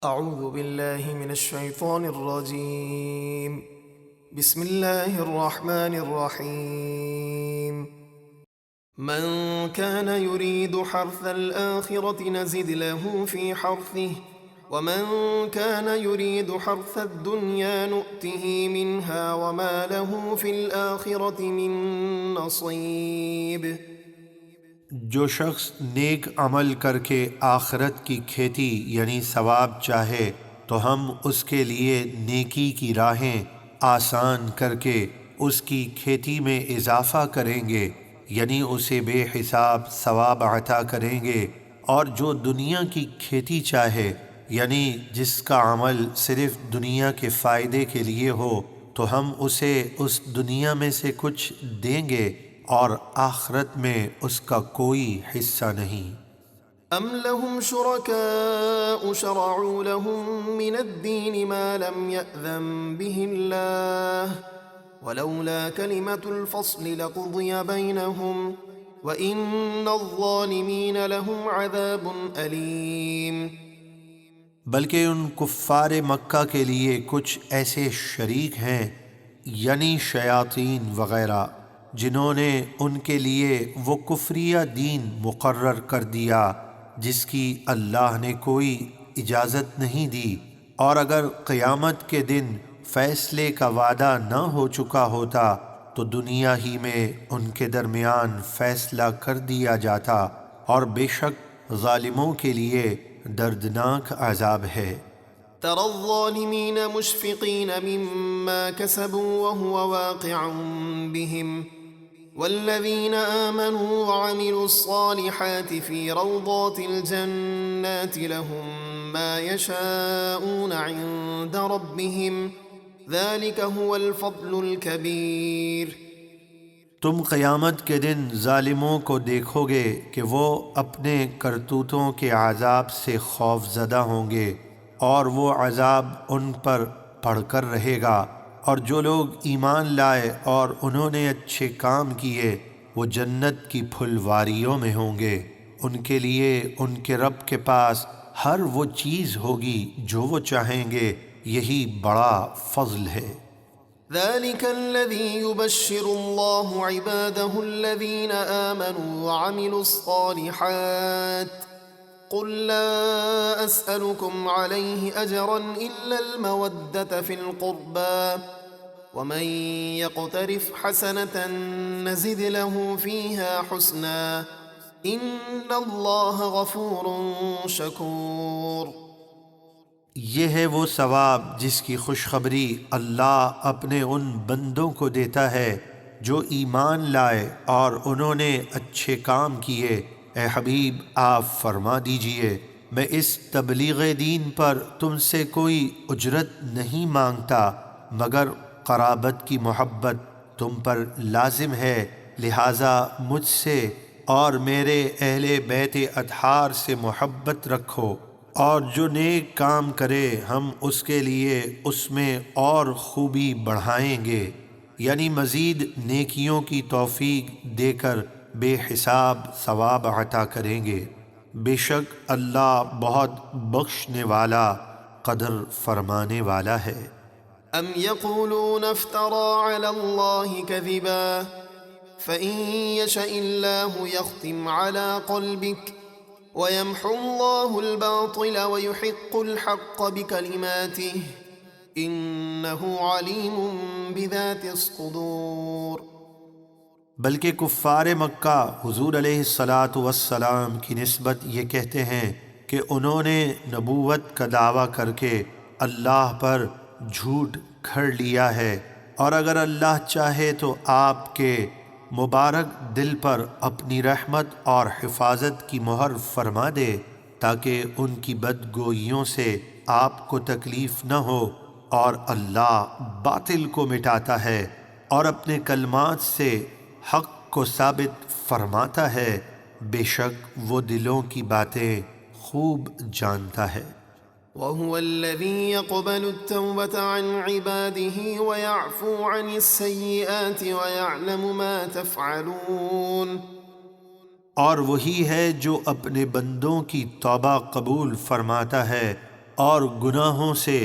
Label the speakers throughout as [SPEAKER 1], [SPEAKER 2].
[SPEAKER 1] أعوذ بالله من الشيطان الرجيم. بسم الله الرحمن الرحيم. من كان يريد حرث الآخرة نزد له في حرثه ومن كان يريد حرث الدنيا نؤته منها وما له في الآخرة من نصيب.
[SPEAKER 2] جو شخص نیک عمل کر کے آخرت کی کھیتی یعنی ثواب چاہے تو ہم اس کے لیے نیکی کی راہیں آسان کر کے اس کی کھیتی میں اضافہ کریں گے، یعنی اسے بے حساب ثواب عطا کریں گے۔ اور جو دنیا کی کھیتی چاہے یعنی جس کا عمل صرف دنیا کے فائدے کے لیے ہو تو ہم اسے اس دنیا میں سے کچھ دیں گے اور آخرت میں اس کا کوئی حصہ نہیں۔
[SPEAKER 1] أم لهم شركاء شرعوا لهم من الدين ما لم يأذن به الله ولولا كلمة الفصل لقضي بينهم وإن الظالمين لهم عذاب أليم۔
[SPEAKER 2] بلکہ ان کفار مکہ کے لیے کچھ ایسے شریک ہیں یعنی شیاطین وغیرہ جنہوں نے ان کے لیے وہ کفریہ دین مقرر کر دیا جس کی اللہ نے کوئی اجازت نہیں دی، اور اگر قیامت کے دن فیصلے کا وعدہ نہ ہو چکا ہوتا تو دنیا ہی میں ان کے درمیان فیصلہ کر دیا جاتا، اور بے شک ظالموں کے لیے دردناک عذاب ہے۔
[SPEAKER 1] ترى الظالمين مشفقين مما كسبوا وهو واقع بهم والذين آمنوا وعملوا الصالحات في روضات الجنات لهم ما يشاءون عند ربهم ذلك هو الفضل الكبير۔
[SPEAKER 2] تم قیامت کے دن ظالموں کو دیکھو گے کہ وہ اپنے کرتوتوں کے عذاب سے خوف زدہ ہوں گے، اور وہ عذاب ان پر پڑ کر رہے گا، اور جو لوگ ایمان لائے اور انہوں نے اچھے کام کیے وہ جنت کی پھلواریوں میں ہوں گے، ان کے لیے ان کے رب کے پاس ہر وہ چیز ہوگی جو وہ چاہیں گے، یہی بڑا فضل ہے۔
[SPEAKER 1] ذلك الذي يبشر الله عباده الذين آمنوا وعملوا الصالحات قل لا أسألكم عليه أجرا إلا المودة في القربى ومن يقترف حسنة نزد له فيها حسنا إن الله غفور شكور۔
[SPEAKER 2] یہ ہے وہ ثواب جس کی خوشخبری اللہ اپنے ان بندوں کو دیتا ہے جو ایمان لائے اور انہوں نے اچھے کام کیے۔ اے حبیب آپ فرما دیجئے میں اس تبلیغ دین پر تم سے کوئی اجرت نہیں مانگتا مگر قرابت کی محبت تم پر لازم ہے، لہٰذا مجھ سے اور میرے اہل بیت اطہار سے محبت رکھو، اور جو نیک کام کرے ہم اس کے لیے اس میں اور خوبی بڑھائیں گے، یعنی مزید نیکیوں کی توفیق دے کر بے حساب ثواب عطا کریں گے۔ بے شک اللہ بہت بخشنے والا قدر فرمانے والا ہے۔
[SPEAKER 1] ام يقولون افترى على الله كذبا فإن يشأ الله يختم على قلبك ويمحو الله الباطل ويحق الحق بكلماته إنه عليم بذات الصدور۔
[SPEAKER 2] بلکہ کفار مکہ حضور علیہ الصلاۃ کی نسبت یہ کہتے ہیں کہ انہوں نے نبوت کا دعویٰ کر کے اللہ پر جھوٹ گھڑ لیا ہے، اور اگر اللہ چاہے تو آپ کے مبارک دل پر اپنی رحمت اور حفاظت کی مہر فرما دے تاکہ ان کی بدگوئیوں سے آپ کو تکلیف نہ ہو، اور اللہ باطل کو مٹاتا ہے اور اپنے کلمات سے حق کو ثابت فرماتا ہے، بے شک وہ دلوں کی باتیں خوب جانتا ہے۔
[SPEAKER 1] وهو الذي يقبل التوبة عن عباده ويعفو عن السيئات ويعلم ما تفعلون۔
[SPEAKER 2] اور وہی ہے جو اپنے بندوں کی توبہ قبول فرماتا ہے اور گناہوں سے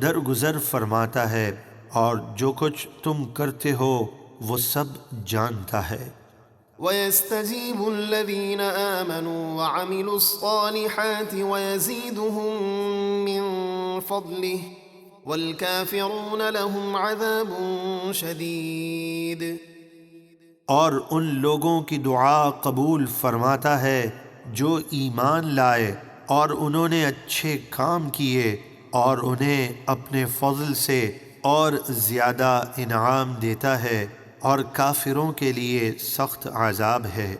[SPEAKER 2] درگزر فرماتا ہے، اور جو کچھ تم کرتے ہو وہ سب جانتا ہے۔
[SPEAKER 1] وَيَسْتَجِيبُ الَّذِينَ آمَنُوا وَعَمِلُوا الصَّالِحَاتِ وَيَزِيدُهُم مِّن فَضْلِهِ وَالْكَافِرُونَ لَهُمْ عَذَابٌ شَدِيدٌ۔
[SPEAKER 2] اور ان لوگوں کی دعا قبول فرماتا ہے جو ایمان لائے اور انہوں نے اچھے کام کیے، اور انہیں اپنے فضل سے اور زیادہ انعام دیتا ہے، اور کافروں کے لیے سخت عذاب ہے۔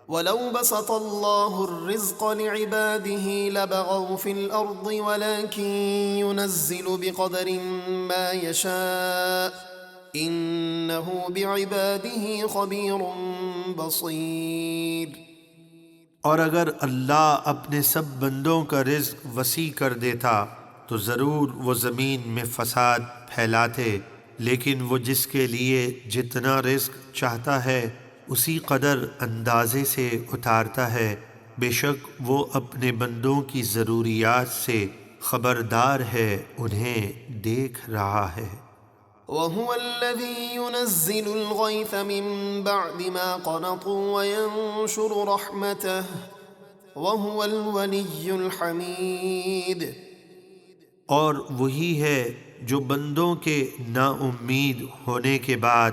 [SPEAKER 1] وَلَوْ بَسَطَ اللَّهُ الرِّزْقَ لِعِبَادِهِ لَبَغَوْا فِي الْأَرْضِ وَلَكِن يُنَزِّلُ بِقَدَرٍ مَّا يَشَاءُ إِنَّهُ بِعِبَادِهِ خَبِيرٌ بَصِيرٌ۔
[SPEAKER 2] اور اگر اللہ اپنے سب بندوں کا رزق وسیع کر دیتا تو ضرور وہ زمین میں فساد پھیلاتے، لیکن وہ جس کے لیے جتنا رزق چاہتا ہے اسی قدر اندازے سے اتارتا ہے، بے شک وہ اپنے بندوں کی ضروریات سے خبردار ہے، انہیں دیکھ رہا ہے۔
[SPEAKER 1] وَهُوَ الَّذِي يُنَزِّلُ الْغَيْثَ مِن بَعْدِ مَا قَنَطُوا وَيَنشُرُ رَحْمَتَهُ وَهُوَ الْوَلِيُّ الْحَمِيدُ۔
[SPEAKER 2] اور وہی ہے جو بندوں کے نا امید ہونے کے بعد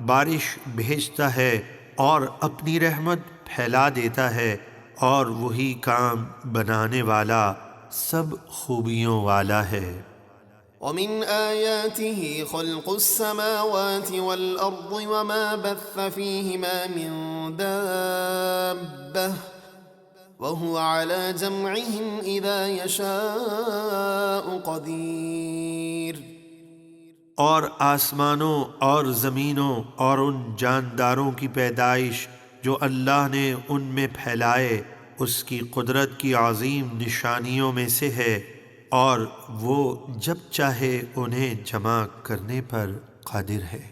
[SPEAKER 2] بارش بھیجتا ہے اور اپنی رحمت پھیلا دیتا ہے، اور وہی کام بنانے والا سب خوبیوں والا ہے۔
[SPEAKER 1] وَمِنْ آيَاتِهِ خَلْقُ السَّمَاوَاتِ وَالْأَرْضِ وَمَا بَثَّ فِيهِمَا مِن دَابَّةٍ وَهُوَ عَلَى جَمْعِهِمْ إِذَا يَشَاءُ قَدِيرٌ۔
[SPEAKER 2] اور آسمانوں اور زمینوں اور ان جانداروں کی پیدائش جو اللہ نے ان میں پھیلائے اس کی قدرت کی عظیم نشانیوں میں سے ہے، اور وہ جب چاہے انہیں جمع کرنے پر قادر ہے۔